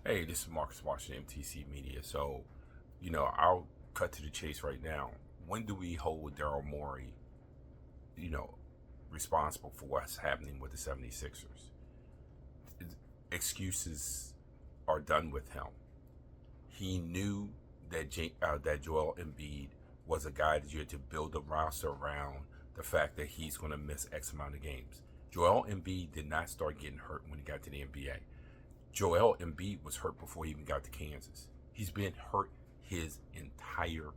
Hey, this is Marcus Washington, MTC Media. So, I'll cut to the chase right now. When do we hold Daryl Morey, you know, responsible for what's happening with the 76ers? Excuses are done with him. He knew that Joel Embiid was a guy that you had to build a roster around the fact that he's going to miss X amount of games. Joel Embiid did not start getting hurt when he got to the NBA. Joel Embiid was hurt before he even got to Kansas. He's been hurt his entire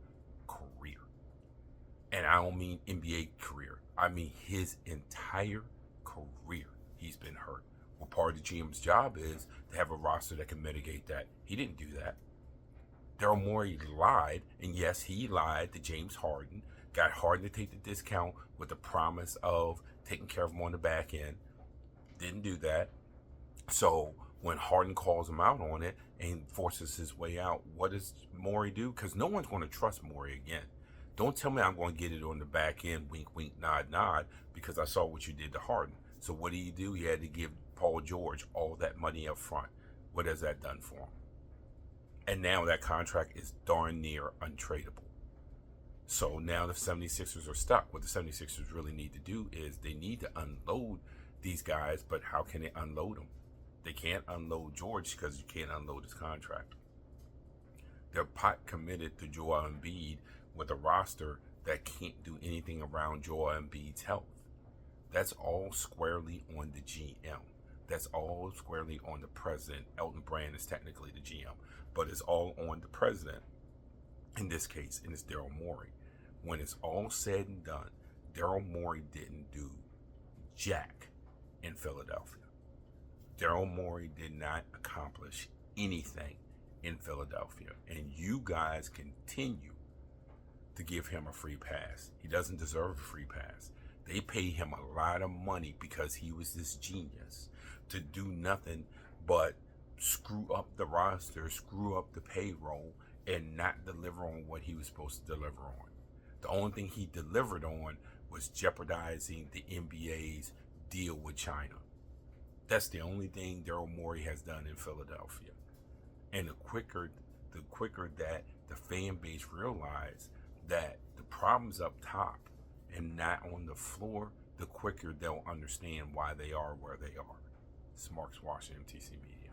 career. And I don't mean NBA career. I mean his entire career. He's been hurt. Well, part of the GM's job is to have a roster that can mitigate that. He didn't do that. Daryl Morey lied, and yes, he lied to James Harden. Got Harden to take the discount with the promise of taking care of him on the back end. Didn't do that. So when Harden calls him out on it and forces his way out, what does Morey do? Because no one's going to trust Morey again. Don't tell me I'm going to get it on the back end, wink, wink, nod, nod, because I saw what you did to Harden. So what do? He had to give Paul George all that money up front. What has that done for him? And now that contract is darn near untradeable. So now the 76ers are stuck. What the 76ers really need to do is they need to unload these guys, but how can they unload them? They can't unload George because you can't unload his contract. They're pot committed to Joel Embiid with a roster that can't do anything around Joel Embiid's health. That's all squarely on the GM. That's all squarely on the president. Elton Brand is technically the GM, but it's all on the president in this case, and it's Daryl Morey. When it's all said and done, Daryl Morey didn't do jack in Philadelphia. Daryl Morey did not accomplish anything in Philadelphia, and you guys continue to give him a free pass. He doesn't deserve a free pass. They pay him a lot of money because he was this genius to do nothing but screw up the roster, screw up the payroll, and not deliver on what he was supposed to deliver on. The only thing he delivered on was jeopardizing the NBA's deal with China. That's the only thing Daryl Morey has done in Philadelphia. And the quicker that the fan base realize that the problem's up top and not on the floor, the quicker they'll understand why they are where they are. This is Marcus Washington, MTC Media.